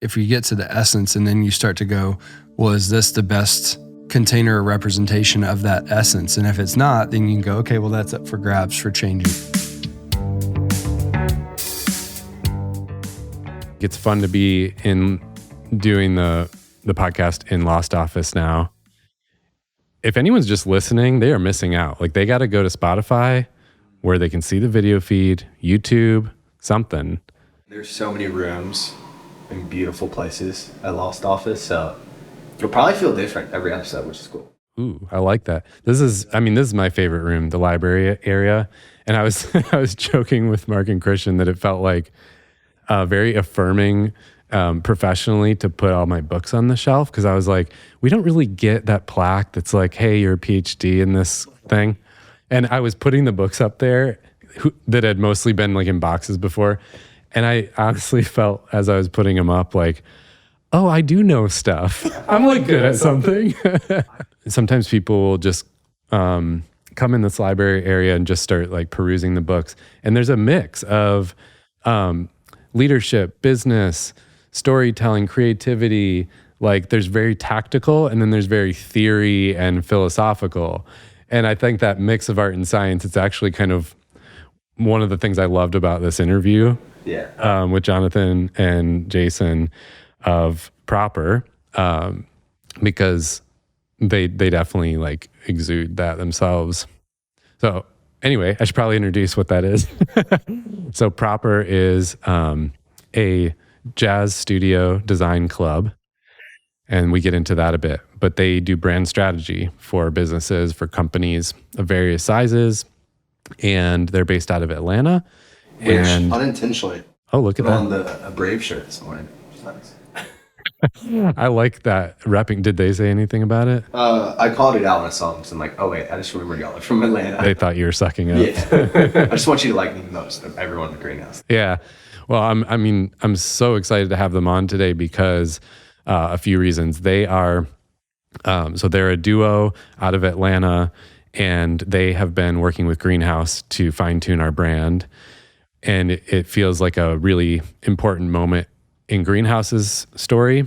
if you get to the essence and then you start to go, well, is this the best container or representation of that essence? And if it's not, then you can go, okay, well, that's up for grabs for changing. It's fun to be in doing the podcast in Lost Office now. If anyone's just listening, they are missing out. Like, they got to go to Spotify where they can see the video feed, YouTube, something. There's so many rooms in beautiful places at Lost Office, so you'll probably feel different every episode, which is cool. Ooh, I like that. This is my favorite room, the library area. And I was joking with Mark and Christian that it felt like very affirming professionally to put all my books on the shelf, because I was like, we don't really get that plaque that's like, hey, you're a PhD in this thing. And I was putting the books up there that had mostly been like in boxes before. And I honestly felt as I was putting them up like, oh, I do know stuff. I'm like good at something. Sometimes people will just come in this library area and just start like perusing the books. And there's a mix of leadership, business, storytelling, creativity. Like, there's very tactical, and then there's very theory and philosophical. And I think that mix of art and science, it's actually kind of one of the things I loved about this interview with Jonathan and Jason of Proper, because they definitely like exude that themselves. So anyway, I should probably introduce what that is. So Proper is a jazz studio design club, and we get into that a bit. But they do brand strategy for businesses, for companies of various sizes, and they're based out of Atlanta. Which, and unintentionally, oh, look at that. on a Brave shirt this morning. Nice. I like that repping. Did they say anything about it? I called it out when I saw them. So I'm like, oh wait, I just remembered y'all are from Atlanta. They thought you were sucking up. Yeah. I just want you to like me the most of everyone in the greenhouse. Yeah. Well, I'm so excited to have them on today because a few reasons. They are, so they're a duo out of Atlanta, and they have been working with Greenhouse to fine tune our brand. And it feels like a really important moment in Greenhouse's story,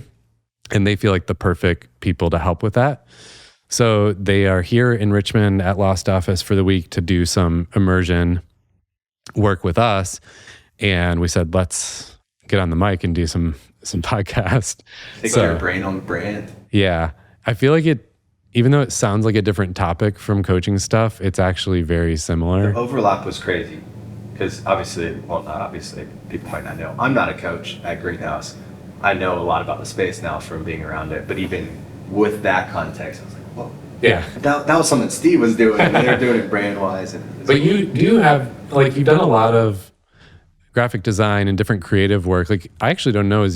and they feel like the perfect people to help with that. So they are here in Richmond at Lost Office for the week to do some immersion work with us. And we said, let's get on the mic and do some podcast. Take your brain on the brand. Yeah. I feel like it, even though it sounds like a different topic from coaching stuff, it's actually very similar. The overlap was crazy. Because obviously, well, not obviously, people might not know. I'm not a coach at Greenhouse. I know a lot about the space now from being around it. But even with that context, I was like, whoa. Yeah. That was something Steve was doing, and they're doing it brand-wise. But you do have, like, you've done a lot of graphic design and different creative work. Like, I actually don't know,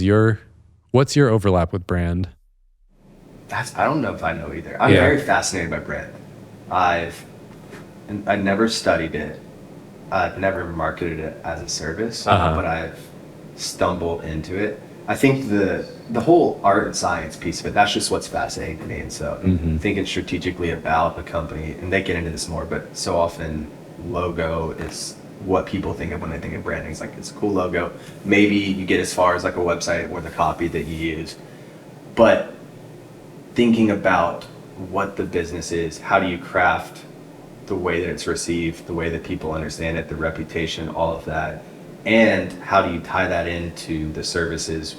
what's your overlap with brand? I don't know if I know either. I'm very fascinated by brand. I never studied it. I've never marketed it as a service, but I've stumbled into it. I think the whole art and science piece of it, that's just what's fascinating to me. And so thinking strategically about a company, and they get into this more, but so often logo is what people think of when they think of branding. It's like, it's a cool logo. Maybe you get as far as like a website or the copy that you use. But thinking about what the business is, how do you craft the way that it's received, the way that people understand it, the reputation, all of that, and how do you tie that into the services,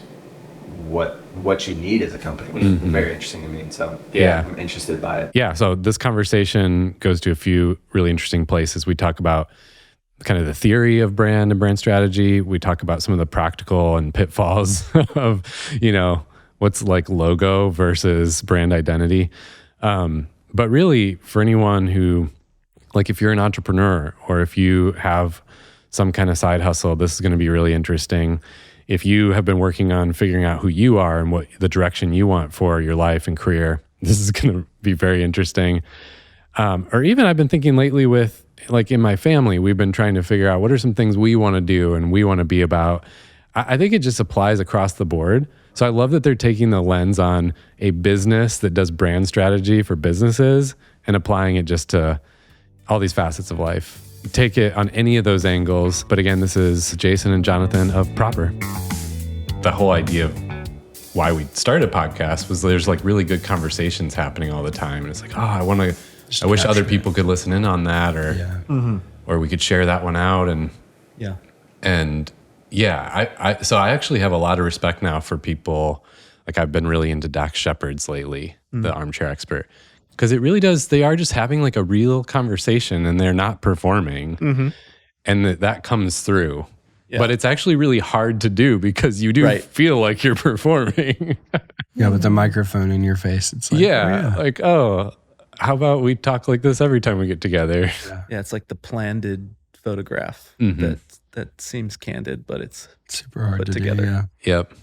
what you need as a company, which is very interesting to me. So I'm interested by it. Yeah, so this conversation goes to a few really interesting places. We talk about kind of the theory of brand and brand strategy. We talk about some of the practical and pitfalls of, what's like logo versus brand identity. But really, for anyone who, like, if you're an entrepreneur or if you have some kind of side hustle, this is going to be really interesting. If you have been working on figuring out who you are and what the direction you want for your life and career, this is going to be very interesting. Or even I've been thinking lately with, like, in my family, we've been trying to figure out what are some things we want to do and we want to be about. I think it just applies across the board. So I love that they're taking the lens on a business that does brand strategy for businesses and applying it just to all these facets of life. Take it on any of those angles. But again, this is Jason and Jonathan of Proper. The whole idea of why we started podcast was there's like really good conversations happening all the time. And it's like, I wish other people could listen in on that, or we could share that one out. So I actually have a lot of respect now for people. Like I've been really into Dax Shepard's lately, the armchair expert, because it really does. They are just having like a real conversation and they're not performing, and that comes through. Yeah. But it's actually really hard to do because you do feel like you're performing. With the microphone in your face. It's like, how about we talk like this every time we get together? Yeah, it's like the planned photograph that seems candid, but it's super hard to together. Do, Yep.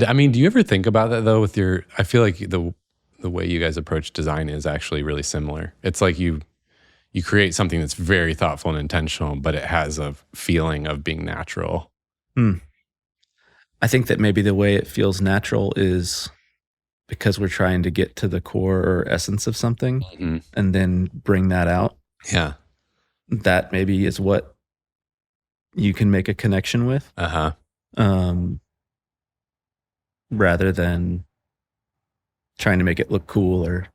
I mean, do you ever think about that though I feel like the way you guys approach design is actually really similar. It's like you create something that's very thoughtful and intentional, but it has a feeling of being natural. I think that maybe the way it feels natural is because we're trying to get to the core or essence of something and then bring that out. Yeah. That maybe is what you can make a connection with. Rather than trying to make it look cool or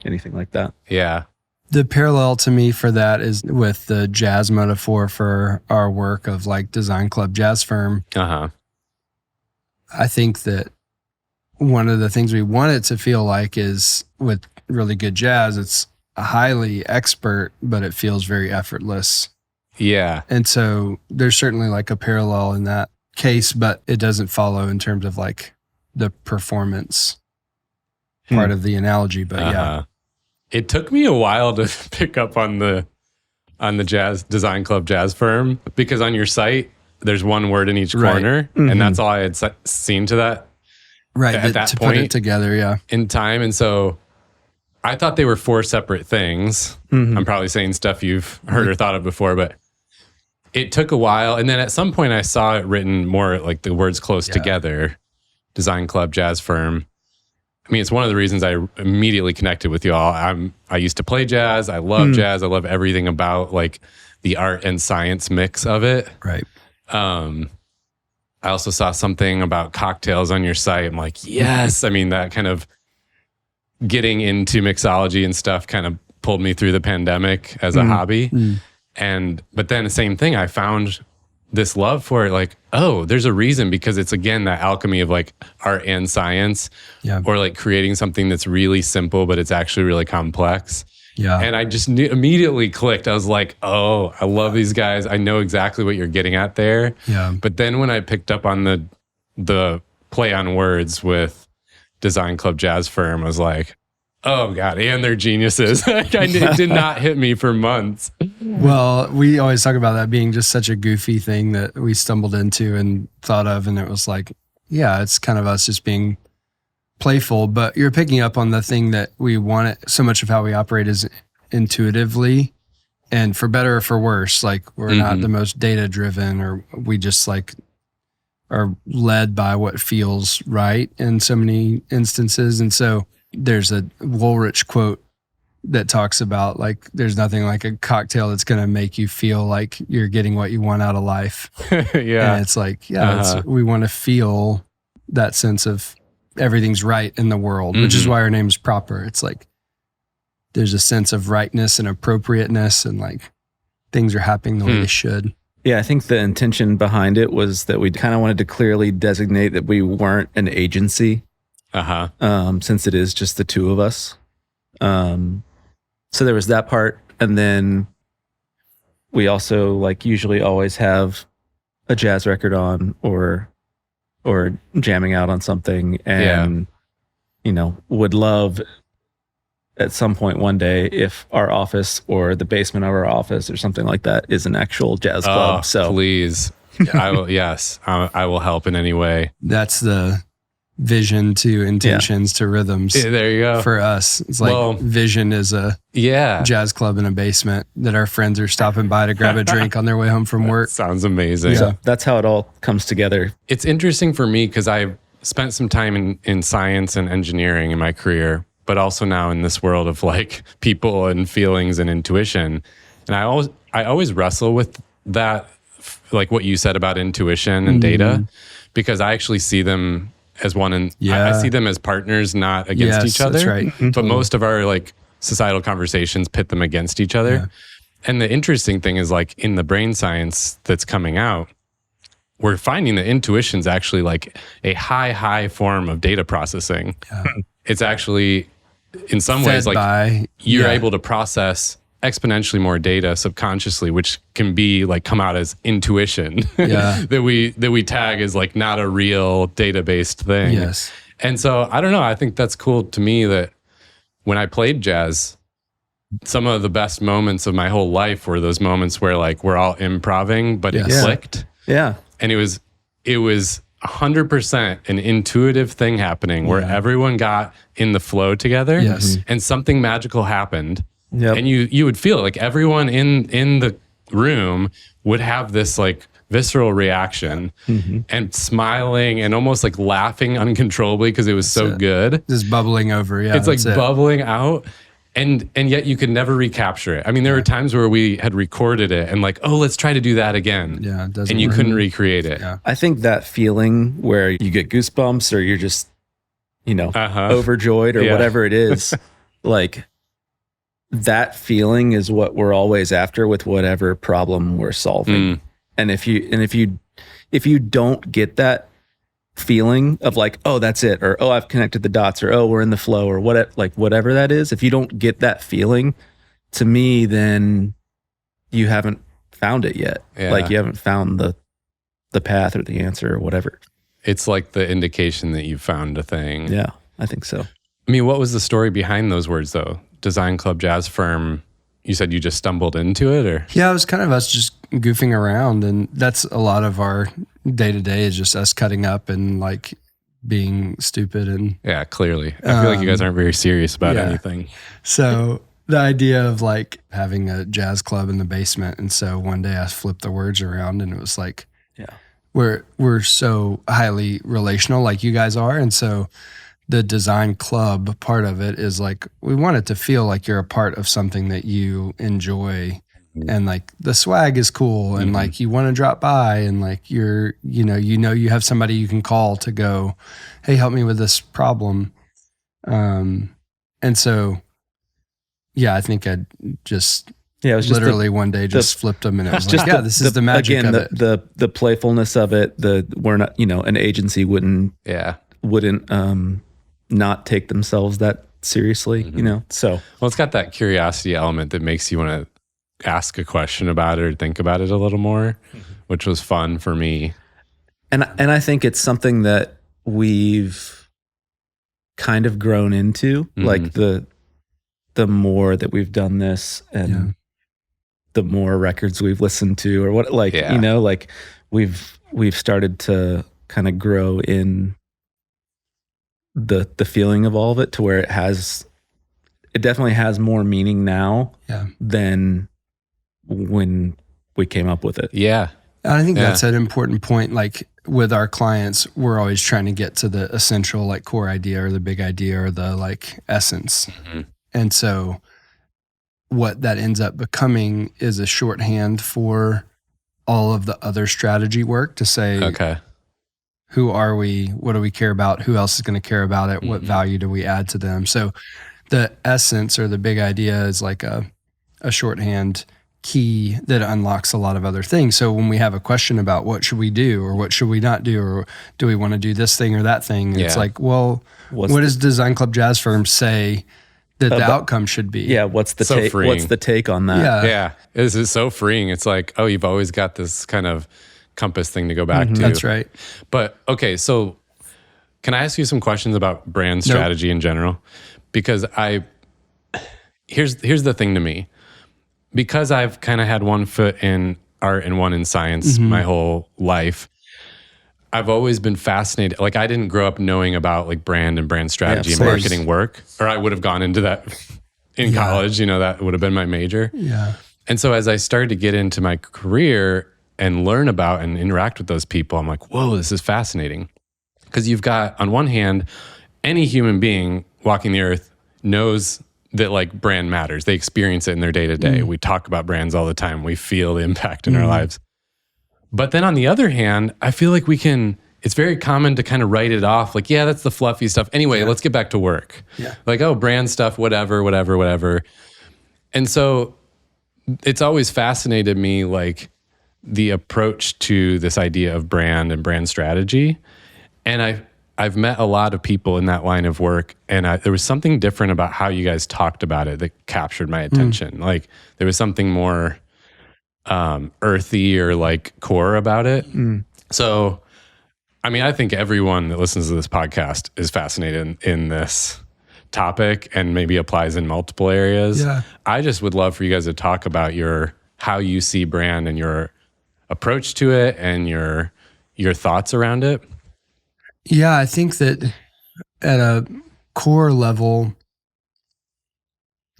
anything like that. Yeah. The parallel to me for that is with the jazz metaphor for our work of like Design Club Jazz Firm. I think that one of the things we want it to feel like is with really good jazz, it's highly expert, but it feels very effortless. Yeah. And so there's certainly like a parallel in that case, but it doesn't follow in terms of like the performance part of the analogy. But it took me a while to pick up on the Jazz Design Club Jazz Firm, because on your site there's one word in each corner, and that's all I had seen to that. Right. At that to point put it together, in time. And so I thought they were 4 separate things. I'm probably saying stuff you've heard or thought of before, but it took a while. And then at some point I saw it written more like the words close together, Design Club Jazz Firm. I mean, it's one of the reasons I immediately connected with y'all. I used to play jazz. I love jazz. I love everything about like the art and science mix of it. Right. I also saw something about cocktails on your site. I'm like, yes. I mean, that kind of getting into mixology and stuff kind of pulled me through the pandemic as a hobby. But then the same thing, I found this love for it. Like, oh, there's a reason, because it's again, that alchemy of like art and science, or like creating something that's really simple, but it's actually really complex. Yeah. And I just immediately clicked. I was like, oh, I love these guys. I know exactly what you're getting at there. Yeah. But then when I picked up on the play on words with Design Club Jazz Firm, I was like, oh God, and they're geniuses. It did not hit me for months. Well, we always talk about that being just such a goofy thing that we stumbled into and thought of. And it was like, yeah, it's kind of us just being playful, but you're picking up on the thing that we want. It so much of how we operate is intuitively, and for better or for worse. Like we're not the most data driven, or we just like are led by what feels right in so many instances. And so there's a Woolrich quote that talks about like, there's nothing like a cocktail that's going to make you feel like you're getting what you want out of life. Yeah. And it's like, we want to feel that sense of everything's right in the world, which is why our name is proper. It's like, there's a sense of rightness and appropriateness, and like things are happening the way they should. Yeah, I think the intention behind it was that we kind of wanted to clearly designate that we weren't an agency, since it is just the two of us. So there was that part. And then we also like usually always have a jazz record on or jamming out on something, and, you know, would love at some point one day if our office or the basement of our office or something like that is an actual jazz club. So please, I will. Yes, I will help in any way. That's the vision to intentions to rhythms. Yeah, there you go. For us, it's like vision is a jazz club in a basement that our friends are stopping by to grab a drink on their way home from work. Sounds amazing. So that's how it all comes together. It's interesting for me because I've spent some time in science and engineering in my career, but also now in this world of like people and feelings and intuition. And I always wrestle with that, like what you said about intuition and data, because I actually see them as one, and Yeah. I see them as partners, not against Yes, each other. that's right. But most of our like societal conversations pit them against each other. Yeah. And the interesting thing is like in the brain science that's coming out, we're finding that intuition's actually like a high form of data processing. Yeah. It's actually in some Fed ways like by, you're yeah. able to process exponentially more data subconsciously, which can be like come out as intuition. Yeah. that we tag as like not a real data-based thing. Yes. And so I don't know, I think that's cool to me that when I played jazz, some of the best moments of my whole life were those moments where like we're all improving, but it Yes. clicked. Yeah. And it was 100% an intuitive thing happening where everyone got in the flow together. Yes. And something magical happened. Yep. And you would feel like everyone in the room would have this like visceral reaction and smiling and almost like laughing uncontrollably because it was so good. Just bubbling over. Yeah. It's like that's it. bubbling out. And yet you could never recapture it. I mean, there were times where we had recorded it and like, oh, let's try to do that again. Yeah. It doesn't And you work. couldn't recreate it. Yeah. I think that feeling where you get goosebumps or you're just, overjoyed or Yeah. whatever it is, like that feeling is what we're always after with whatever problem we're solving. And if you don't get that feeling of like, oh, that's it, or oh, I've connected the dots, or oh, we're in the flow, or whatever that is, if you don't get that feeling, to me, then you haven't found it yet. Yeah. Like you haven't found the path or the answer or whatever. It's like the indication that you found a thing. Yeah, I think so. I mean, what was the story behind those words though? Design Club Jazz Firm. You said you just stumbled into it, or? Yeah, it was kind of us just goofing around, and that's a lot of our day to day is just us cutting up and like being stupid. And Yeah, clearly. I feel like you guys aren't very serious about yeah. anything. so the idea of like having a jazz club in the basement, and so one day I flipped the words around, and it was like, we're so highly relational, like you guys are, and so the design club part of it is like we want it to feel like you're a part of something that you enjoy, and like the swag is cool, and like you want to drop by, and like you're you have somebody you can call to go, hey, help me with this problem, and so I think I just Yeah, it was just literally one day just flipped them, and it was just like, this is the magic again, of it. the playfulness of it. We're not, an agency wouldn't Yeah. not take themselves that seriously, So Well, it's got that curiosity element that makes you want to ask a question about it or think about it a little more, which was fun for me. and I think it's something that we've kind of grown into, like the more that we've done this and the more records we've listened to, or what, like, like we've started to kind of grow in the feeling of all of it to where it definitely has more meaning now than when we came up with it. Yeah. I think that's an important point. Like with our clients, we're always trying to get to the essential, like core idea or the big idea or the like essence. And so what that ends up becoming is a shorthand for all of the other strategy work to say, Okay. who are we? What do we care about? Who else is going to care about it? What value do we add to them? So the essence or the big idea is like a shorthand key that unlocks a lot of other things. So when we have a question about what should we do or what should we not do, or do we want to do this thing or that thing? It's like, well, what does Design Club Jazz Firm say that the outcome should be? Yeah. What's the So take? freeing. What's the take on that? Yeah. Yeah. This is so freeing. It's like, oh, you've always got this kind of compass thing to go back to. That's right. But okay, so can I ask you some questions about brand strategy in general? Because here's the thing to me. Because I've kind of had one foot in art and one in science my whole life, I've always been fascinated. Like I didn't grow up knowing about like brand and brand strategy and marketing work, or I would have gone into that in college, that would have been my major. Yeah. And so as I started to get into my career and learn about and interact with those people, I'm like, whoa, this is fascinating. Because you've got, on one hand, any human being walking the earth knows that like brand matters. They experience it in their day to day. We talk about brands all the time. We feel the impact in our lives. But then on the other hand, I feel like we can it's very common to kind of write it off like, yeah, that's the fluffy stuff. Anyway, let's get back to work. Yeah. Like, oh, brand stuff, whatever. And so it's always fascinated me, like the approach to this idea of brand and brand strategy. And I've met a lot of people in that line of work, and there was something different about how you guys talked about it that captured my attention. Like there was something more earthy or like core about it. So, I mean, I think everyone that listens to this podcast is fascinated in this topic and maybe applies in multiple areas. Yeah. I just would love for you guys to talk about how you see brand and your approach to it and your thoughts around it. Yeah, I think that at a core level,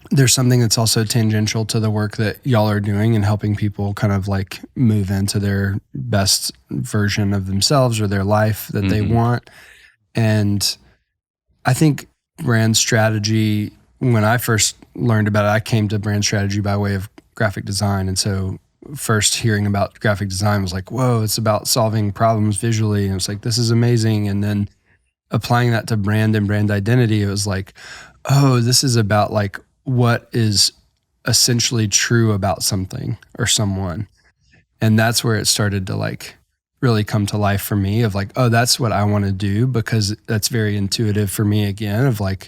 there's something that's also tangential to the work that y'all are doing and helping people kind of like move into their best version of themselves or their life that they want. And I think brand strategy, when I first learned about it, I came to brand strategy by way of graphic design. And so first hearing about graphic design was like, whoa, it's about solving problems visually. And it's like, this is amazing. And then applying that to brand and brand identity, it was like, oh, this is about like what is essentially true about something or someone. And that's where it started to like really come to life for me of like, oh, that's what I want to do, because that's very intuitive for me again of like,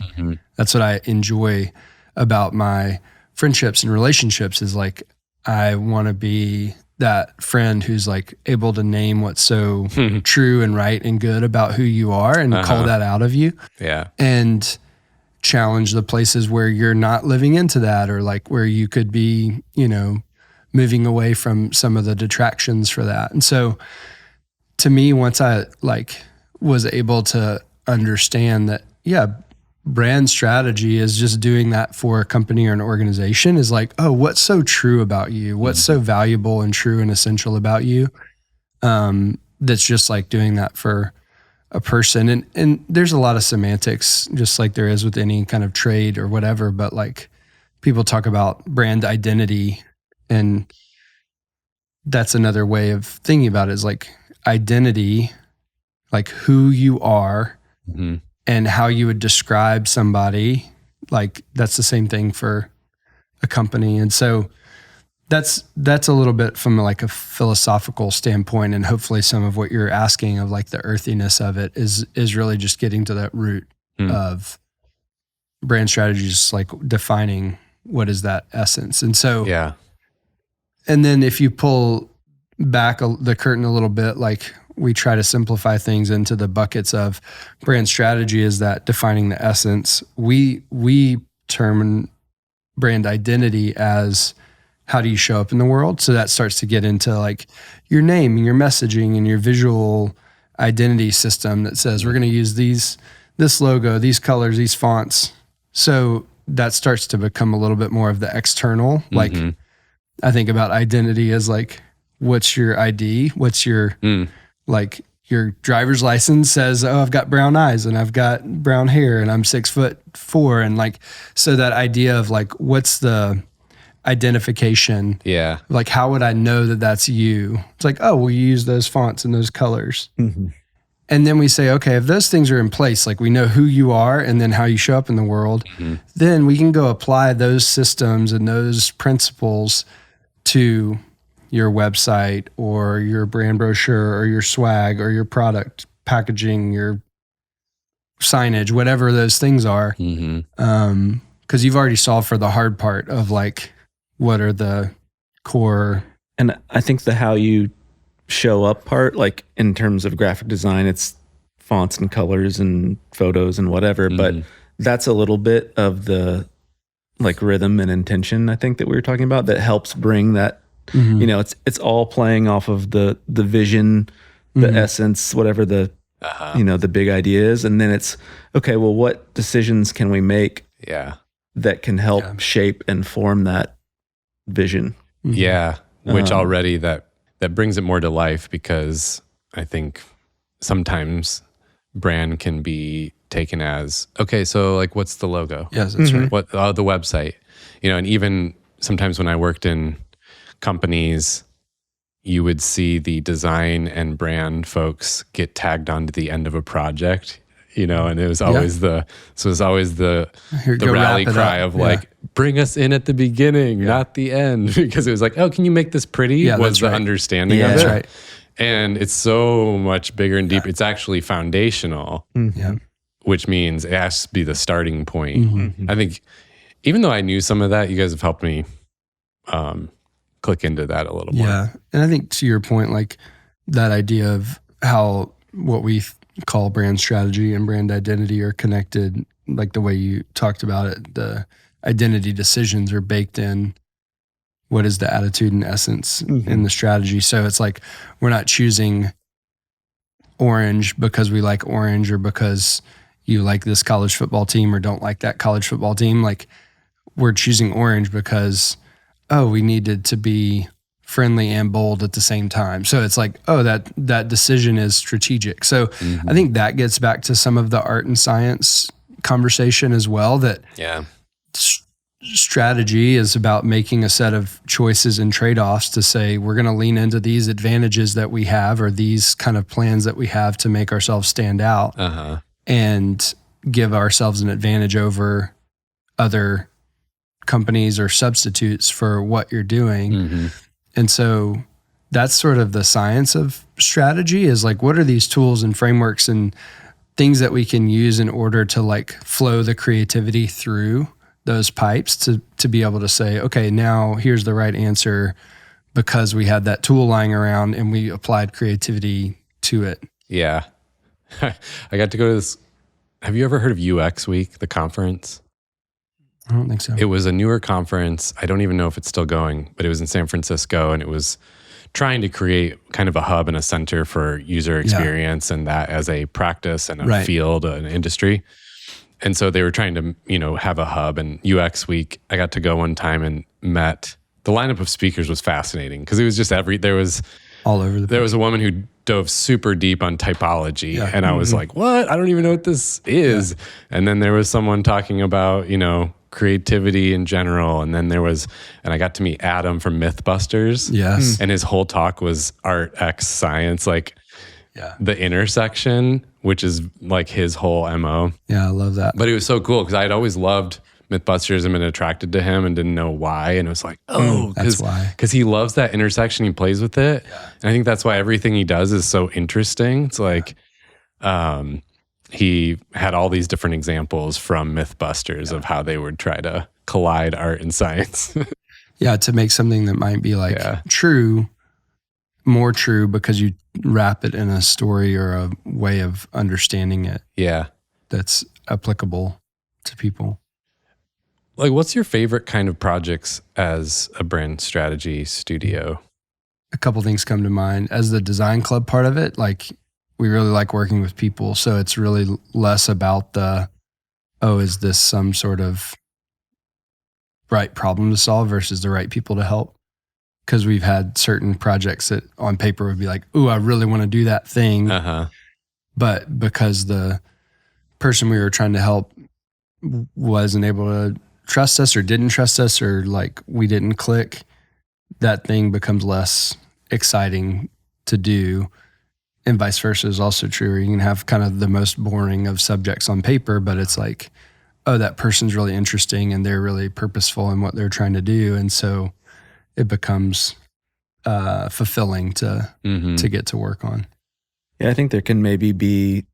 that's what I enjoy about my friendships and relationships is like, I want to be that friend who's like able to name what's so true and right and good about who you are and call that out of you. Yeah. And challenge the places where you're not living into that, or like where you could be, you know, moving away from some of the detractions for that. And so to me, once I like was able to understand that, yeah, brand strategy is just doing that for a company or an organization is like, oh, what's so true about you? What's so valuable and true and essential about you? That's just like doing that for a person. And there's a lot of semantics, just like there is with any kind of trade or whatever, but like people talk about brand identity, and that's another way of thinking about it is like identity, like who you are and how you would describe somebody. Like that's the same thing for a company. And so that's a little bit from like a philosophical standpoint, and hopefully some of what you're asking of like the earthiness of it is really just getting to that root of brand strategies, like defining what is that essence. And so, yeah. And then if you pull back the curtain a little bit, like we try to simplify things into the buckets of brand strategy is that defining the essence. We term brand identity as how do you show up in the world? So that starts to get into like your name and your messaging and your visual identity system that says we're going to use this logo, these colors, these fonts. So that starts to become a little bit more of the external. Like I think about identity as like, what's your ID? What's your like your driver's license says, oh, I've got brown eyes and I've got brown hair and I'm 6'4". And like, so that idea of like, what's the identification? Yeah. Like, how would I know that that's you? It's like, oh, well, you use those fonts and those colors. And then we say, okay, if those things are in place, like we know who you are and then how you show up in the world, then we can go apply those systems and those principles to your website or your brand brochure or your swag or your product packaging, your signage, whatever those things are. Because you've already solved for the hard part of like, what are the core. And I think the how you show up part, like in terms of graphic design, it's fonts and colors and photos and whatever, but that's a little bit of the like rhythm and intention, I think, that we were talking about that helps bring that. You know, it's all playing off of the vision, the essence, whatever the you know, the big idea is, and then it's okay, well, what decisions can we make that can help shape and form that vision? Which already that brings it more to life, because I think sometimes brand can be taken as, okay, so like what's the logo? Yes, that's right. What the website, you know, and even sometimes when I worked in companies, you would see the design and brand folks get tagged onto the end of a project, and it was always the rally cry of like, bring us in at the beginning, not the end, because it was like, oh, can you make this pretty? Yeah, was the understanding of it. That's right. And it's so much bigger and deep. It's actually foundational, which means it has to be the starting point. I think even though I knew some of that, you guys have helped me click into that a little more. Yeah. And I think to your point, like that idea of how what we call brand strategy and brand identity are connected, like the way you talked about it, the identity decisions are baked in. What is the attitude and essence in the strategy? So it's like, we're not choosing orange because we like orange or because you like this college football team or don't like that college football team. Like, we're choosing orange because, we needed to be friendly and bold at the same time. So it's like, that decision is strategic. So I think that gets back to some of the art and science conversation as well, that strategy is about making a set of choices and trade-offs to say, we're going to lean into these advantages that we have, or these kind of plans that we have to make ourselves stand out and give ourselves an advantage over other companies or substitutes for what you're doing. And so that's sort of the science of strategy, is like, what are these tools and frameworks and things that we can use in order to like flow the creativity through those pipes to be able to say, okay, now here's the right answer because we had that tool lying around and we applied creativity to it. Yeah. I got to go to this. Have you ever heard of UX Week, the conference? I don't think so. It was a newer conference. I don't even know if it's still going, but it was in San Francisco, and it was trying to create kind of a hub and a center for user experience and that as a practice and a field, an industry. And so they were trying to, have a hub. And UX Week, I got to go one time and met. The lineup of speakers was fascinating because it was just there was all over the place. There was a woman who dove super deep on typology, and I was like, what? I don't even know what this is. And then there was someone talking about, creativity in general. And then and I got to meet Adam from Mythbusters. Yes. And his whole talk was art X science, like the intersection, which is like his whole MO. Yeah, I love that. But it was so cool because I had always loved Mythbusters and been attracted to him and didn't know why. And it was like, that's why. Because he loves that intersection. He plays with it. Yeah. And I think that's why everything he does is so interesting. It's like, he had all these different examples from Mythbusters of how they would try to collide art and science. To make something that might be like true, more true because you wrap it in a story or a way of understanding it. Yeah. That's applicable to people. Like, what's your favorite kind of projects as a brand strategy studio? A couple things come to mind. As the design club part of it, like, we really like working with people. So it's really less about is this some sort of right problem to solve versus the right people to help? Because we've had certain projects that on paper would be like, ooh, I really want to do that thing. But because the person we were trying to help wasn't able to trust us or didn't trust us, or like we didn't click, that thing becomes less exciting to do. And vice versa is also true. You can have kind of the most boring of subjects on paper, but it's like, that person's really interesting and they're really purposeful in what they're trying to do. And so it becomes fulfilling to get to work on. Yeah, I think there can maybe be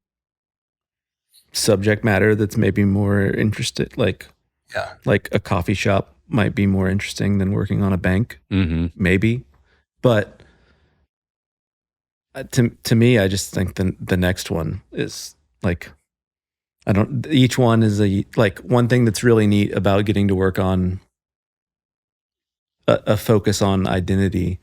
subject matter that's maybe more interested, like a coffee shop might be more interesting than working on a bank, maybe. But to me, I just think the next one is like, each one is one thing that's really neat about getting to work on a focus on identity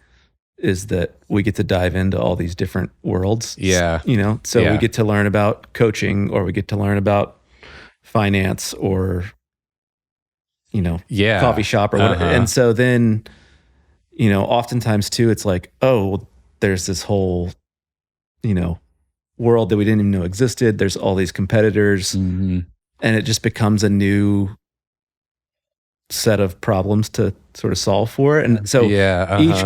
is that we get to dive into all these different worlds. Yeah. So we get to learn about coaching, or we get to learn about finance, or, coffee shop or whatever. And so then, oftentimes too, it's like, there's this whole, world that we didn't even know existed. There's all these competitors, and it just becomes a new set of problems to sort of solve for. And so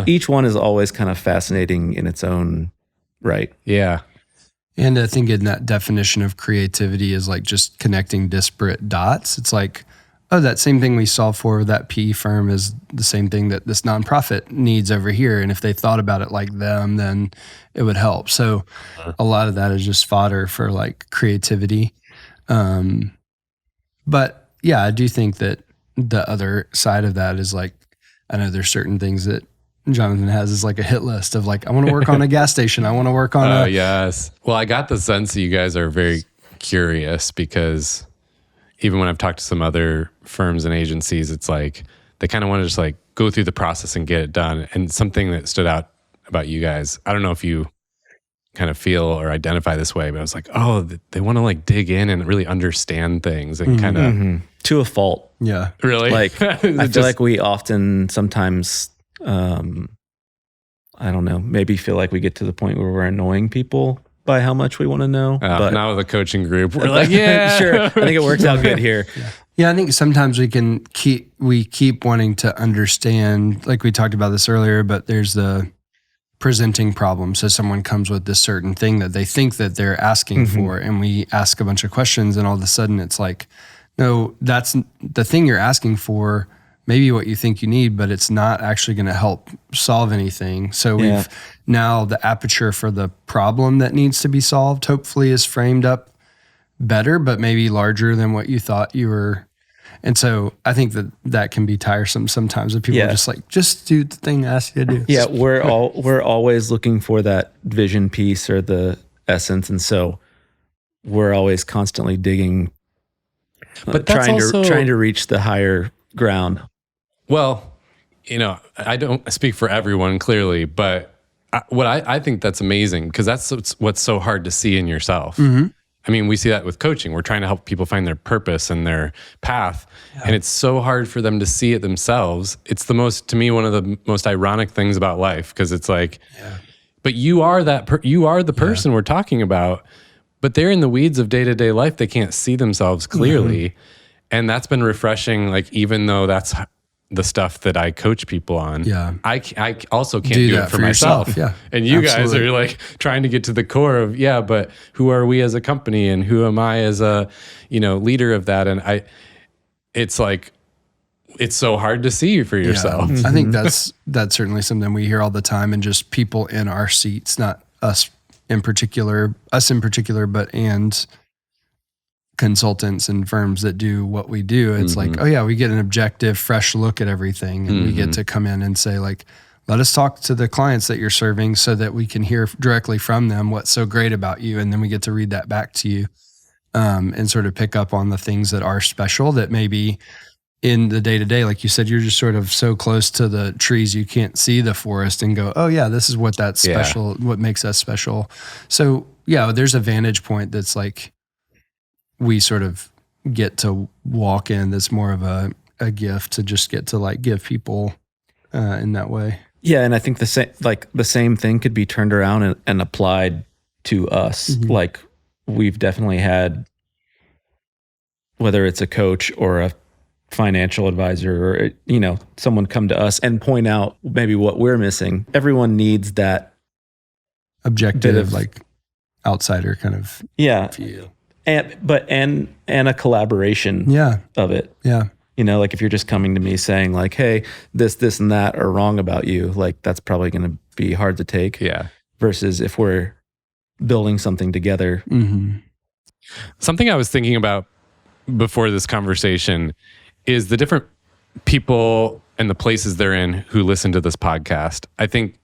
each one is always kind of fascinating in its own right. Yeah. And I think in that definition of creativity is like just connecting disparate dots. It's like, oh, that same thing we solve for that PE firm is the same thing that this nonprofit needs over here. And if they thought about it like them, then it would help. So a lot of that is just fodder for like creativity. But yeah, I do think that the other side of that is like, I know there's certain things that Jonathan has is like a hit list of like, I want to work on a gas station. I want to work on yes. Well, I got the sense that you guys are very curious because even when I've talked to some other firms and agencies, it's like they kind of want to just like go through the process and get it done. And something that stood out about you guys, I don't know if you kind of feel or identify this way, but I was like, oh, they want to like dig in and really understand things and kind of to a fault. Yeah. Really? Like I feel like we often sometimes I don't know, maybe feel like we get to the point where we're annoying people by how much we want to know. But now with a coaching group, we're like, yeah, sure. I think it works out good here. Yeah, I think sometimes we keep wanting to understand, like we talked about this earlier, but there's the presenting problem. So someone comes with this certain thing that they think that they're asking for, and we ask a bunch of questions, and all of a sudden it's like, no, that's the thing you're asking for, maybe what you think you need, but it's not actually going to help solve anything. So we've now the aperture for the problem that needs to be solved hopefully is framed up better, but maybe larger than what you thought you were. And so I think that can be tiresome sometimes if people are just like, just do the thing I asked you to do. Yeah, we're always looking for that vision piece or the essence. And so we're always constantly digging, but trying to reach the higher ground. Well, I don't speak for everyone clearly, but I think that's amazing because that's what's so hard to see in yourself. I mean, we see that with coaching. We're trying to help people find their purpose and their path. Yeah. And it's so hard for them to see it themselves. It's to me, one of the most ironic things about life because it's like, but you are you are the person we're talking about, but they're in the weeds of day-to-day life. They can't see themselves clearly. And that's been refreshing. Like, even though that's the stuff that I coach people on, I also can't do it for myself. Yeah. And you guys are like trying to get to the core of, but who are we as a company and who am I as a, leader of that? And it's like, it's so hard to see for yourself. I think that's certainly something we hear all the time, and just people in our seats, not us in particular, but consultants and firms that do what we do. It's like, we get an objective, fresh look at everything, and we get to come in and say, like, let us talk to the clients that you're serving so that we can hear directly from them what's so great about you. And then we get to read that back to you and sort of pick up on the things that are special that maybe in the day-to-day, like you said, you're just sort of so close to the trees you can't see the forest and go, oh yeah, this is what that's special, what makes us special. So there's a vantage point that's like, we sort of get to walk in. That's more of a gift to just get to like give people in that way. Yeah, and I think the same thing could be turned around and applied to us. Like, we've definitely had, whether it's a coach or a financial advisor or someone come to us and point out maybe what we're missing. Everyone needs that objective, like outsider kind of feel. And a collaboration of it. Yeah. Like if you're just coming to me saying like, hey, this and that are wrong about you, like that's probably going to be hard to take. Yeah. Versus if we're building something together. Something I was thinking about before this conversation is the different people and the places they're in who listen to this podcast. I think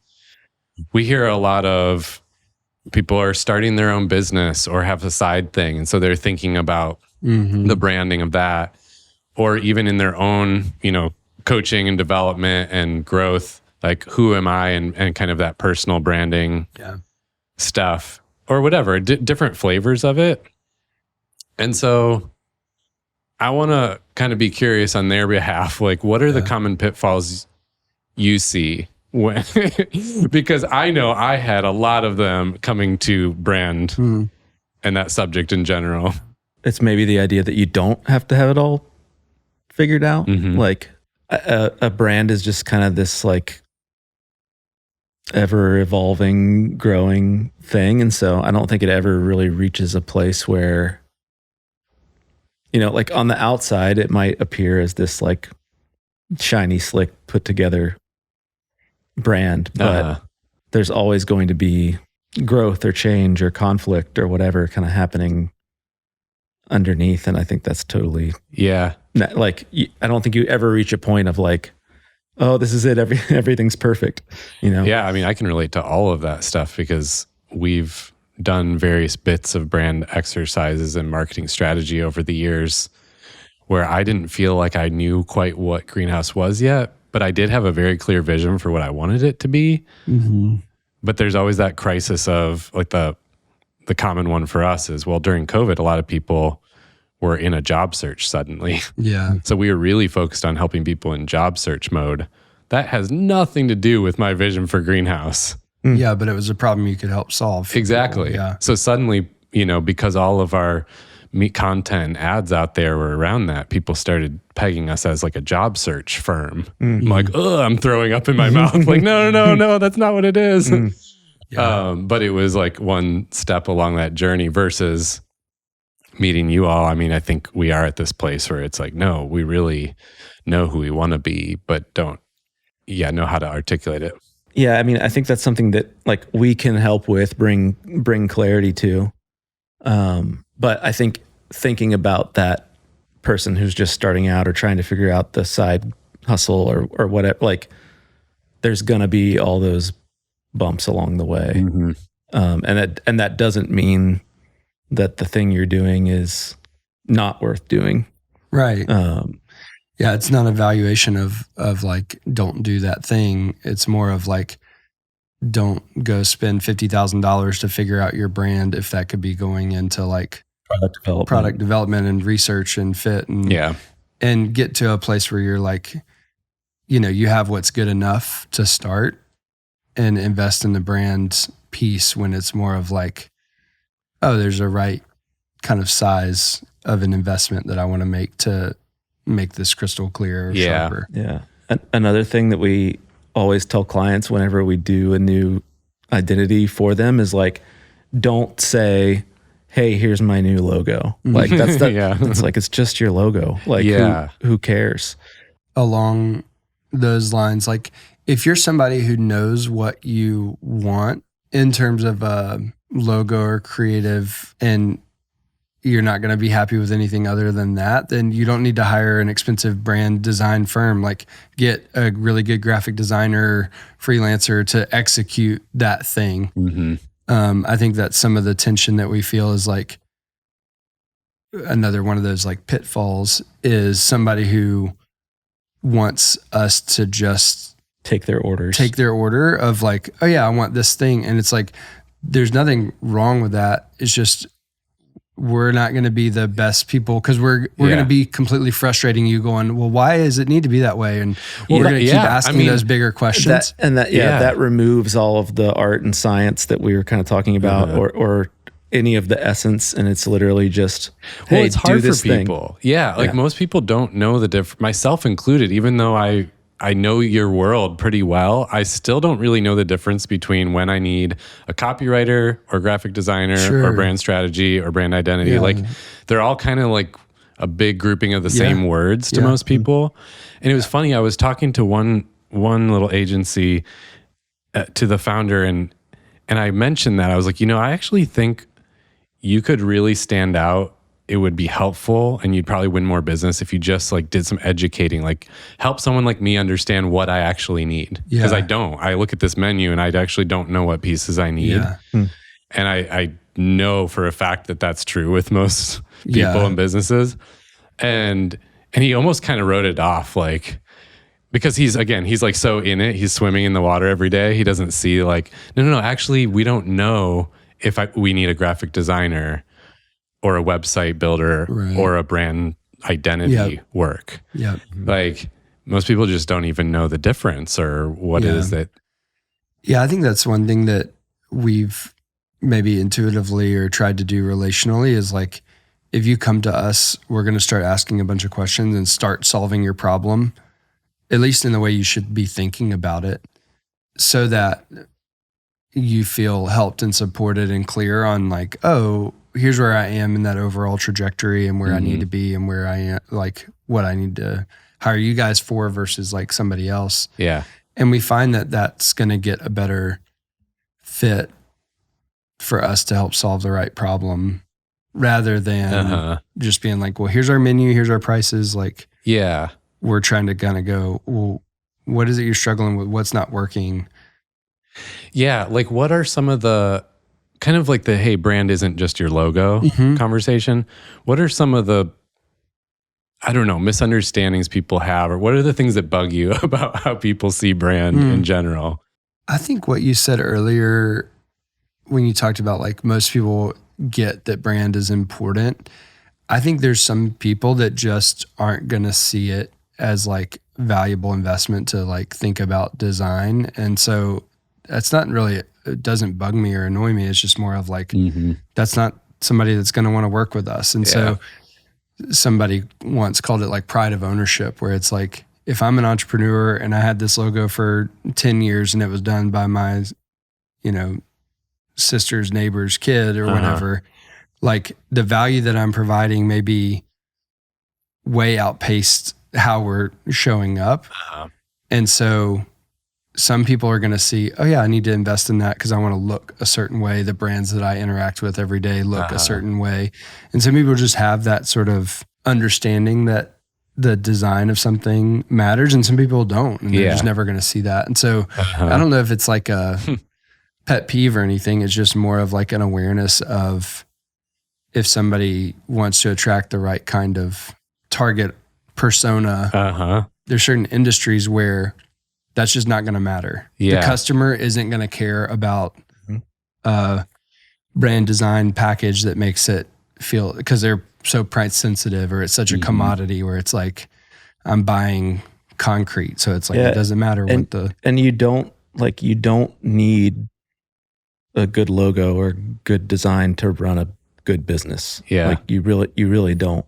we hear a lot of people are starting their own business or have a side thing. And so they're thinking about the branding of that, or even in their own, coaching and development and growth, like who am I and kind of that personal branding stuff or whatever, different flavors of it. And so I want to kind of be curious on their behalf, like what are the common pitfalls you see? Because I know I had a lot of them coming to brand and that subject in general. It's maybe the idea that you don't have to have it all figured out. Mhm. Like a brand is just kind of this like ever evolving, growing thing. And so I don't think it ever really reaches a place where, like on the outside, it might appear as this like shiny, slick, put together brand, but there's always going to be growth or change or conflict or whatever kind of happening underneath. And I think that's totally, like, I don't think you ever reach a point of like, oh, this is it. Everything's perfect. Yeah. I mean, I can relate to all of that stuff because we've done various bits of brand exercises and marketing strategy over the years where I didn't feel like I knew quite what Greenhouse was yet, but I did have a very clear vision for what I wanted it to be. Mm-hmm. But there's always that crisis of like the common one for us is, well, during COVID, a lot of people were in a job search suddenly. Yeah. So we were really focused on helping people in job search mode. That has nothing to do with my vision for Greenhouse. Yeah, but it was a problem you could help solve. Exactly. Yeah. So suddenly, because all of our meat content and ads out there were around that, people started pegging us as like a job search firm. I'm like, oh, I'm throwing up in my mouth. Like, no, that's not what it is. Yeah. But it was like one step along that journey versus meeting you all. I mean, I think we are at this place where it's like, no, we really know who we want to be, but don't know how to articulate it. Yeah, I mean, I think that's something that like we can help with, bring clarity to. But I think thinking about that person who's just starting out or trying to figure out the side hustle or whatever, like there's gonna be all those bumps along the way, and that doesn't mean that the thing you're doing is not worth doing. Right. Yeah, it's not a valuation of like, don't do that thing. It's more of like, don't go spend $50,000 to figure out your brand if that could be going into like product development and research and fit and get to a place where you're like, you have what's good enough to start and invest in the brand piece when it's more of like, oh, there's a right kind of size of an investment that I want to make this crystal clear or sharper. Yeah. Another thing that we always tell clients whenever we do a new identity for them is like, don't say, hey, here's my new logo. Like that's it's like, it's just your logo. Like who cares? Along those lines, like if you're somebody who knows what you want in terms of a logo or creative and you're not going to be happy with anything other than that, then you don't need to hire an expensive brand design firm. Like get a really good graphic designer, freelancer to execute that thing. I think that some of the tension that we feel is like another one of those like pitfalls is somebody who wants us to just take their order of like, oh yeah, I want this thing. And it's like, there's nothing wrong with that. It's just, we're not going to be the best people because we're going to be completely frustrating you going, well, why does it need to be that way? And we're going to keep asking those bigger questions. That removes all of the art and science that we were kind of talking about or any of the essence. And it's literally just, hey, it's hard do this for people. Thing. Most people don't know the difference, myself included, even though I know your world pretty well, I still don't really know the difference between when I need a copywriter or graphic designer or brand strategy or brand identity. Yeah. Like they're all kind of like a big grouping of the same words to most people. And it was funny. I was talking to one little agency to the founder and I mentioned that I was like, I actually think you could really stand out. It would be helpful and you'd probably win more business if you just like did some educating, like help someone like me understand what I actually need. Because I don't. I look at this menu and I actually don't know what pieces I need. And I know for a fact that that's true with most people and businesses. And he almost kind of wrote it off like, because he's like so in it, he's swimming in the water every day. He doesn't see like, no, actually we don't know if we need a graphic designer or a website builder or a brand identity work. Like most people just don't even know the difference or what it is that. Yeah, I think that's one thing that we've maybe intuitively or tried to do relationally is like if you come to us, we're going to start asking a bunch of questions and start solving your problem, at least in the way you should be thinking about it, so that you feel helped and supported and clear on like, oh, here's where I am in that overall trajectory and where I need to be and where I am, like what I need to hire you guys for versus like somebody else. Yeah. And we find that that's going to get a better fit for us to help solve the right problem rather than just being like, well, here's our menu, here's our prices. Like, yeah, we're trying to kind of go, well, what is it you're struggling with? What's not working? Yeah. Like, what are some of the kind of like the, hey, brand isn't just your logo conversation? What are some of the, I don't know, misunderstandings people have, or what are the things that bug you about how people see brand in general? I think what you said earlier when you talked about like most people get that brand is important. I think there's some people that just aren't going to see it as like valuable investment to like think about design. And so that's not really, it doesn't bug me or annoy me. It's just more of like, that's not somebody that's going to want to work with us. And so somebody once called it like pride of ownership, where it's like, if I'm an entrepreneur and I had this logo for 10 years and it was done by my, you know, sister's neighbor's kid or whatever, like the value that I'm providing may be way outpaced how we're showing up. And so some people are going to see, oh yeah, I need to invest in that because I want to look a certain way. The brands that I interact with every day look a certain way. And some people just have that sort of understanding that the design of something matters, and some people don't, and they're just never going to see that. And so I don't know if it's like a pet peeve or anything. It's just more of like an awareness of if somebody wants to attract the right kind of target persona, there's certain industries where that's just not going to matter. The customer isn't going to care about a brand design package that makes it feel, because they're so price sensitive, or it's such a commodity where it's like, I'm buying concrete. So it's like, it doesn't matter what and you don't need a good logo or good design to run a good business. Yeah. Like you really don't.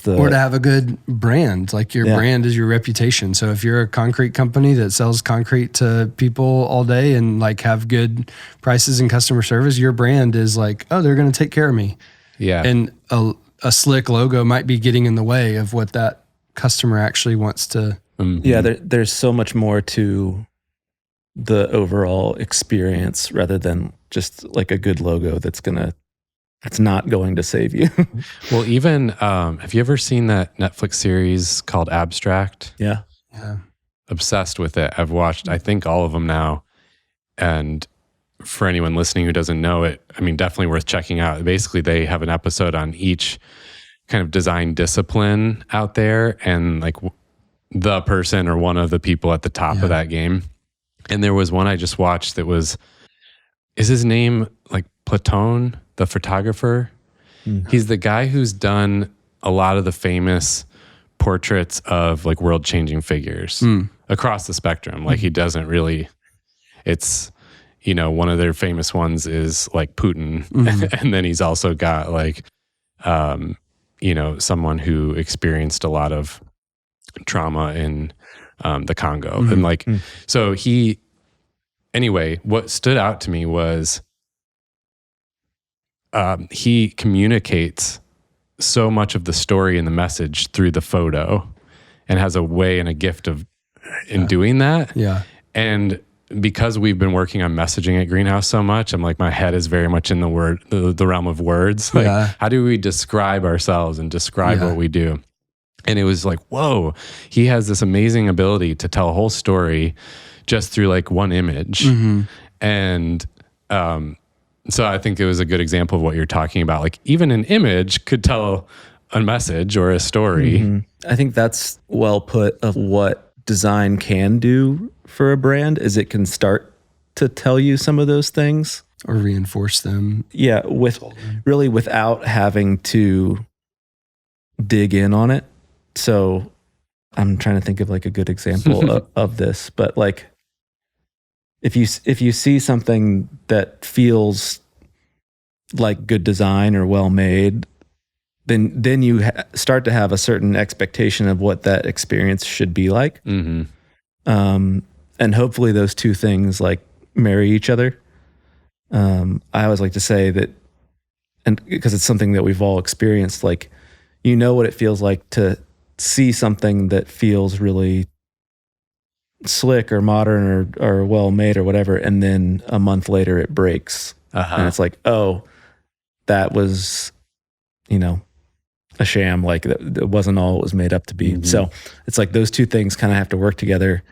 Or to have a good brand. Like your brand is your reputation. So if you're a concrete company that sells concrete to people all day and like have good prices and customer service, your brand is like, oh, they're going to take care of me. Yeah. And a slick logo might be getting in the way of what that customer actually wants to. Yeah. There's so much more to the overall experience rather than just like a good logo that's not going to save you. Well, even, have you ever seen that Netflix series called Abstract? Yeah. Obsessed with it. I've watched, I think, all of them now. And for anyone listening who doesn't know it, I mean, definitely worth checking out. Basically, they have an episode on each kind of design discipline out there, and like the person or one of the people at the top of that game. And there was one I just watched that was, is his name like Platone, the photographer? He's the guy who's done a lot of the famous portraits of like world-changing figures across the spectrum. Like he doesn't really, it's, you know, one of their famous ones is like Putin. And then he's also got like, you know, someone who experienced a lot of trauma in the Congo. And like, so anyway, what stood out to me was he communicates so much of the story and the message through the photo, and has a way and a gift of in doing that. Yeah. And because we've been working on messaging at Greenhouse so much, I'm like, my head is very much in the realm of words. Like, how do we describe ourselves and describe what we do? And it was like, whoa, he has this amazing ability to tell a whole story just through like one image. And so I think it was a good example of what you're talking about. Like even an image could tell a message or a story. I think that's well put of what design can do for a brand, is it can start to tell you some of those things. Or reinforce them. Yeah, without having to dig in on it. So I'm trying to think of like a good example of this, but like if you see something that feels like good design or well made, then you start to have a certain expectation of what that experience should be like. Mm-hmm. And hopefully those two things like marry each other. I always like to say that, and because it's something that we've all experienced, like, you know what it feels like to see something that feels really slick or modern or well made or whatever, and then a month later it breaks. And it's like, oh, that was, a sham. Like that wasn't all it was made up to be. So it's like those two things kind of have to work together.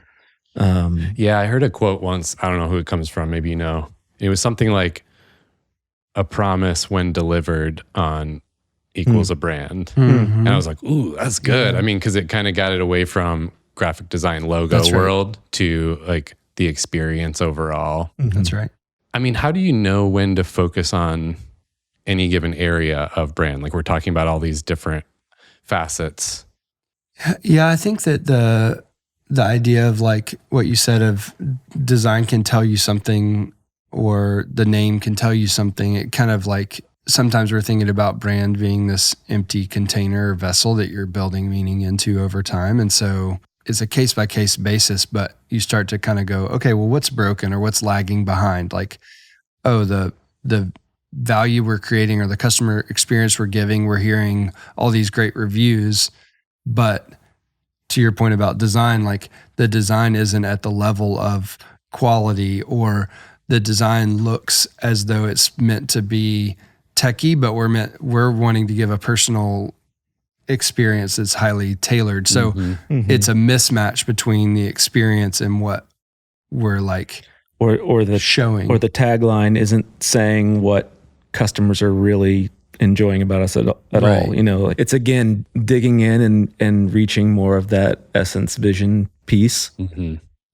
Yeah, I heard a quote once. I don't know who it comes from. Maybe you know. It was something like, a promise when delivered on equals a brand. And I was like, ooh, that's good. I mean, because it kind of got it away from graphic design logo world to like the experience overall. That's right. I mean, how do you know when to focus on any given area of brand? Like, we're talking about all these different facets. Yeah, I think that the idea of like what you said of design can tell you something, or the name can tell you something. It kind of like, sometimes we're thinking about brand being this empty container or vessel that you're building meaning into over time. And so it's a case by case basis, but you start to kind of go, okay, well, what's broken or what's lagging behind? Like, oh, the value we're creating or the customer experience we're giving, we're hearing all these great reviews, but to your point about design, like the design isn't at the level of quality, or the design looks as though it's meant to be techie, but we're wanting to give a personal experience that's highly tailored. So it's a mismatch between the experience and what we're like, or the showing, or the tagline isn't saying what customers are really enjoying about us at all. It's again digging in and reaching more of that essence vision piece,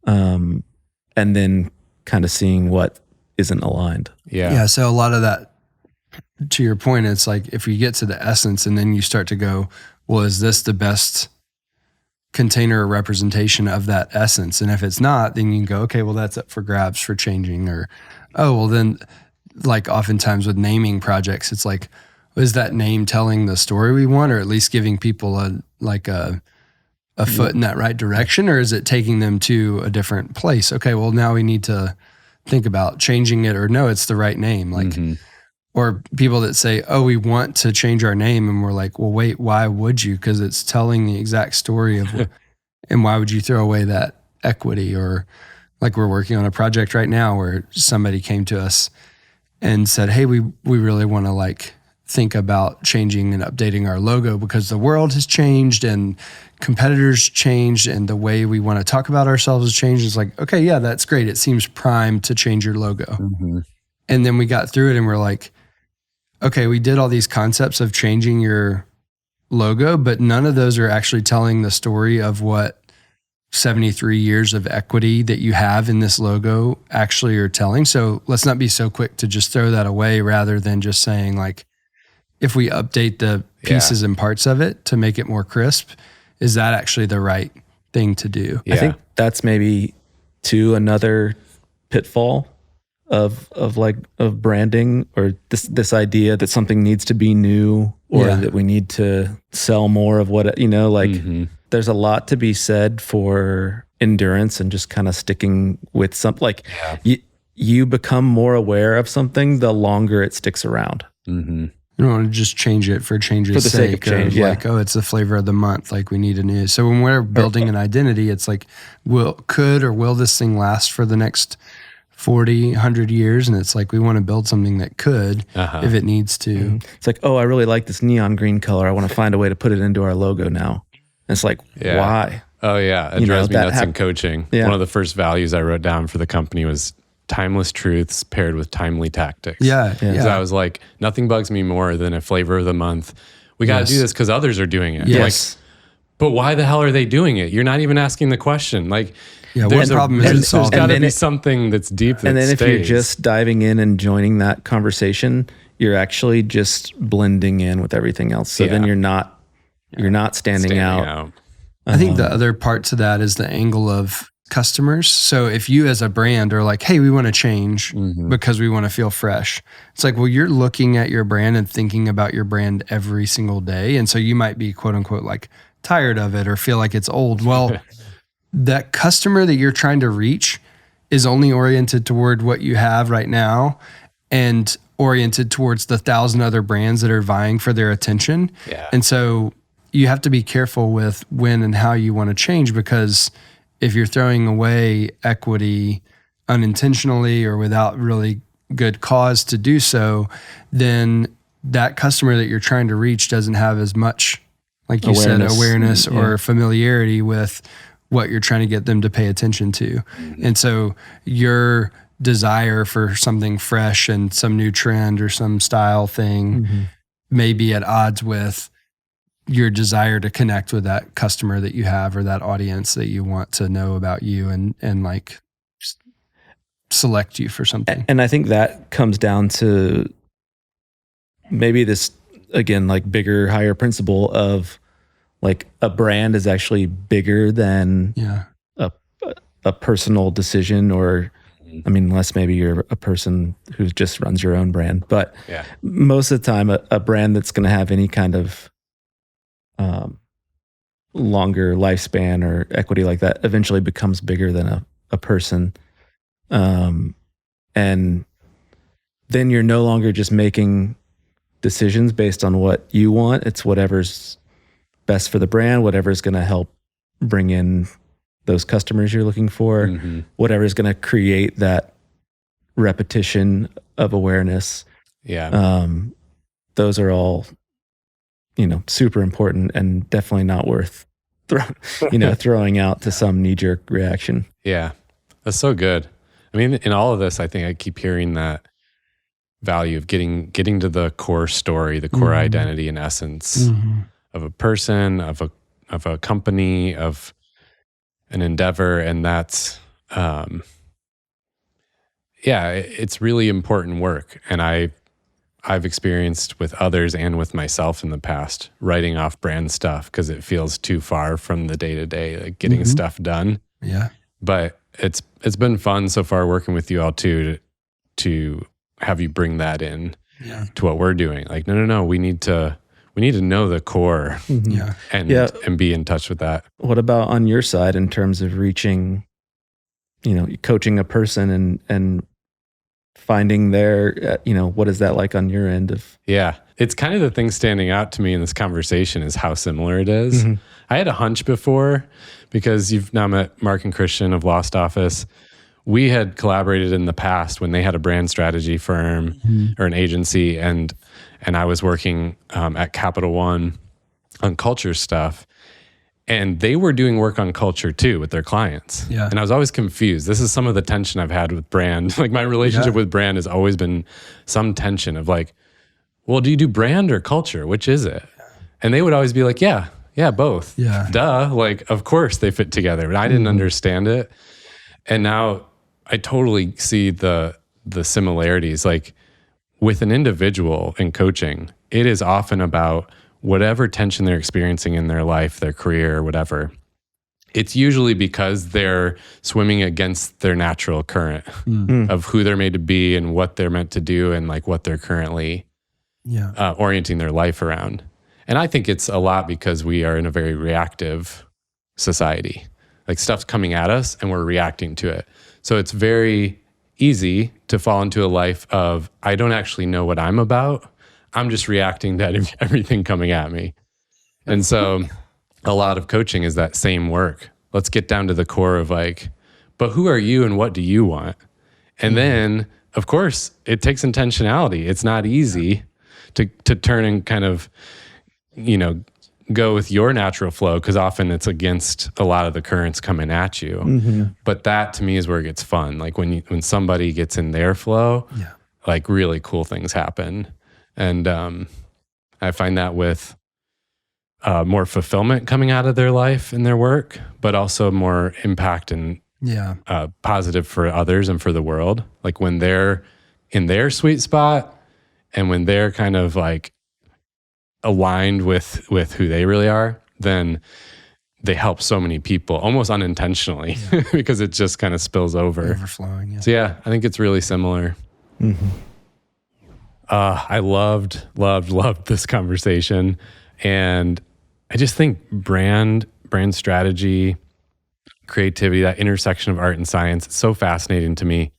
and then kind of seeing what isn't aligned. Yeah. So a lot of that, to your point, it's like if you get to the essence and then you start to go, well, is this the best container or representation of that essence? And if it's not, then you can go, okay, well, that's up for grabs for changing. Or, oh, well, then like oftentimes with naming projects, it's like, is that name telling the story we want, or at least giving people a foot in that right direction, or is it taking them to a different place? Okay, well, now we need to think about changing it, or no, it's the right name. Like, or people that say, oh, we want to change our name. And we're like, well, wait, why would you? Because it's telling the exact story of, and why would you throw away that equity? Or like, we're working on a project right now where somebody came to us and said, hey, we really want to like think about changing and updating our logo because the world has changed and competitors changed and the way we want to talk about ourselves has changed. It's like, okay, yeah, that's great. It seems prime to change your logo. And then we got through it and we're like, okay, we did all these concepts of changing your logo, but none of those are actually telling the story of what 73 years of equity that you have in this logo actually are telling. So let's not be so quick to just throw that away, rather than just saying like, if we update the pieces and parts of it to make it more crisp, is that actually the right thing to do? I think that's maybe too another pitfall of branding, or this idea that something needs to be new, or that we need to sell more of what, there's a lot to be said for endurance and just kind of sticking with something. Like you become more aware of something the longer it sticks around. You don't want to just change it for change's sake of change. Like, oh, it's the flavor of the month. Like, we need a new. So when we're building an identity, it's like, will this thing last for the next 40, 100 years? And it's like, we want to build something that could, if it needs to. It's like, oh, I really like this neon green color. I want to find a way to put it into our logo now. And it's like, why? Oh yeah. It drives me nuts in coaching. Yeah. One of the first values I wrote down for the company was timeless truths paired with timely tactics. Yeah. So I was like, nothing bugs me more than a flavor of the month. We got to do this because others are doing it. Yes. Like, but why the hell are they doing it? You're not even asking the question. Like, what problem is it solving? There's got to be something that's deep that And then stays. if you're just diving in and joining that conversation, you're actually just blending in with everything else. So then you're not standing out. I think the other part to that is the angle of customers. So if you as a brand are like, hey, we want to change because we want to feel fresh. It's like, well, you're looking at your brand and thinking about your brand every single day. And so you might be quote unquote like tired of it or feel like it's old. Well, that customer that you're trying to reach is only oriented toward what you have right now and oriented towards the 1,000 other brands that are vying for their attention. Yeah. And so you have to be careful with when and how you want to change, because if you're throwing away equity unintentionally or without really good cause to do so, then that customer that you're trying to reach doesn't have as much, like you said, awareness or familiarity with what you're trying to get them to pay attention to. And so your desire for something fresh and some new trend or some style thing may be at odds with your desire to connect with that customer that you have or that audience that you want to know about you and like select you for something. And I think that comes down to maybe this, again, like bigger, higher principle of like a brand is actually bigger than a personal decision, or I mean, unless maybe you're a person who just runs your own brand. But most of the time, a brand that's going to have any kind of longer lifespan or equity like that eventually becomes bigger than a person. And then you're no longer just making decisions based on what you want. It's whatever's best for the brand, whatever's going to help bring in those customers you're looking for, whatever's going to create that repetition of awareness. Those are all, super important and definitely not worth throwing out to some knee-jerk reaction. Yeah, that's so good. I mean, in all of this, I think I keep hearing that value of getting to the core story, the core identity and essence of a person, of a company, of an endeavor. And that's, it's really important work. And I've experienced with others and with myself in the past, writing off brand stuff because it feels too far from the day-to-day, like getting stuff done. Yeah. But it's been fun so far working with you all too, to have you bring that in to what we're doing. Like, no, we need to know the core and be in touch with that. What about on your side in terms of reaching, coaching a person and finding their, what is that like on your end of? Yeah. It's kind of the thing standing out to me in this conversation is how similar it is. I had a hunch before because you've now met Mark and Christian of Lost Office. We had collaborated in the past when they had a brand strategy firm or an agency, and I was working at Capital One on culture stuff. And they were doing work on culture too with their clients. Yeah. And I was always confused. This is some of the tension I've had with brand. Like my relationship with brand has always been some tension of like, well, do you do brand or culture? Which is it? And they would always be like, yeah, both. Yeah. Duh. Like, of course they fit together. But I didn't understand it. And now I totally see the similarities. Like with an individual in coaching, it is often about whatever tension they're experiencing in their life, their career, whatever. It's usually because they're swimming against their natural current of who they're made to be and what they're meant to do and like what they're currently orienting their life around. And I think it's a lot because we are in a very reactive society. Like stuff's coming at us and we're reacting to it. So it's very easy to fall into a life of, I don't actually know what I'm about. I'm just reacting to everything coming at me. And so a lot of coaching is that same work. Let's get down to the core of like, but who are you and what do you want? And then, of course, it takes intentionality. It's not easy to turn and kind of, go with your natural flow because often it's against a lot of the currents coming at you. But that to me is where it gets fun. Like when somebody gets in their flow, like really cool things happen. And I find that with more fulfillment coming out of their life and their work, but also more impact and positive for others and for the world. Like when they're in their sweet spot and when they're kind of like aligned with who they really are, then they help so many people almost unintentionally because it just kind of spills over. Overflowing. Yeah. So yeah, I think it's really similar. I loved this conversation. And I just think brand strategy, creativity, that intersection of art and science, it's so fascinating to me.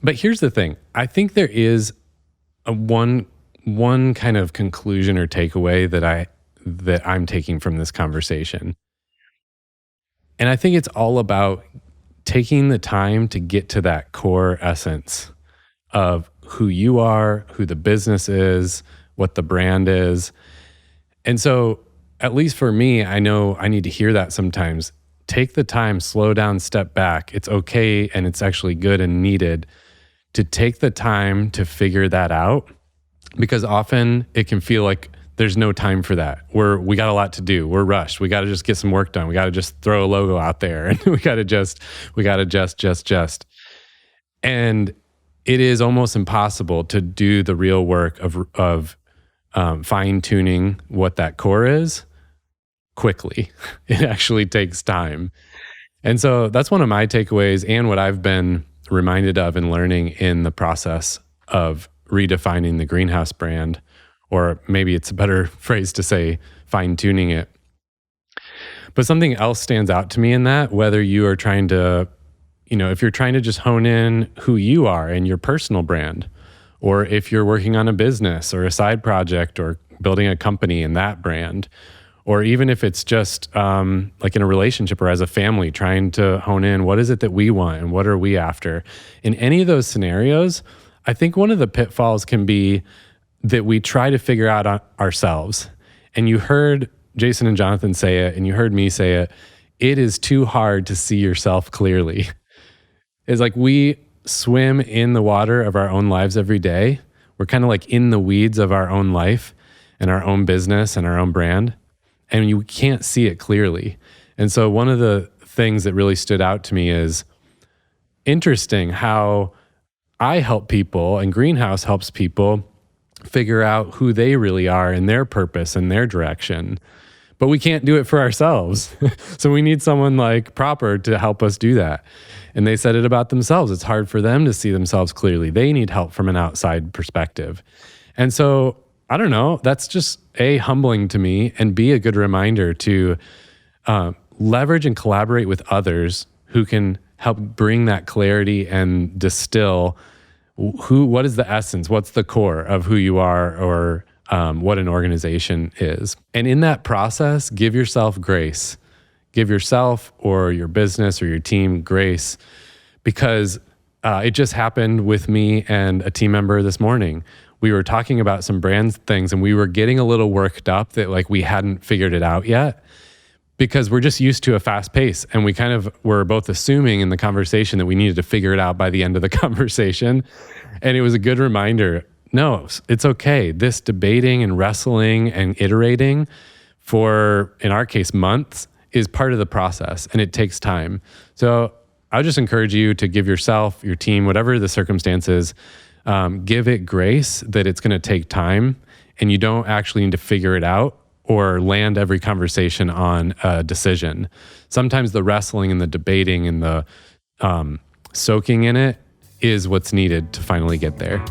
But here's the thing. I think there is one kind of conclusion or takeaway that I'm taking from this conversation. And I think it's all about taking the time to get to that core essence of who you are, who the business is, what the brand is. And so, at least for me, I know I need to hear that sometimes. Take the time, slow down, step back. It's okay, and it's actually good and needed to take the time to figure that out, because often it can feel like there's no time for that. We got a lot to do. We're rushed. We got to just get some work done. We got to just throw a logo out there, and we got to just. And it is almost impossible to do the real work of fine tuning what that core is quickly. It actually takes time. And so that's one of my takeaways, and what I've been reminded of and learning in the process of redefining the Greenhouse brand, or maybe it's a better phrase to say fine tuning it. But something else stands out to me in that, whether you are trying to, if you're trying to just hone in who you are and your personal brand, or if you're working on a business or a side project or building a company in that brand, or even if it's just like in a relationship or as a family, trying to hone in what is it that we want and what are we after. In any of those scenarios, I think one of the pitfalls can be that we try to figure out ourselves. And you heard Jason and Jonathan say it, and you heard me say it. It is too hard to see yourself clearly. It's like we swim in the water of our own lives every day. We're kind of like in the weeds of our own life and our own business and our own brand, and you can't see it clearly. And so one of the things that really stood out to me is interesting how I help people and Greenhouse helps people figure out who they really are and their purpose and their direction. But we can't do it for ourselves. So we need someone like Proper to help us do that. And they said it about themselves. It's hard for them to see themselves clearly. They need help from an outside perspective. And so, I don't know, that's just humbling to me, and a good reminder to leverage and collaborate with others who can help bring that clarity and distill what is the essence, what's the core of who you are, or what an organization is. And in that process, give yourself grace. Give yourself or your business or your team grace, because it just happened with me and a team member this morning. We were talking about some brand things, and we were getting a little worked up that like we hadn't figured it out yet, because we're just used to a fast pace, and we kind of were both assuming in the conversation that we needed to figure it out by the end of the conversation. And it was a good reminder. No, it's okay. This debating and wrestling and iterating for, in our case, months is part of the process, and it takes time. So I would just encourage you to give yourself, your team, whatever the circumstances, give it grace that it's going to take time, and you don't actually need to figure it out or land every conversation on a decision. Sometimes the wrestling and the debating and the soaking in it is what's needed to finally get there.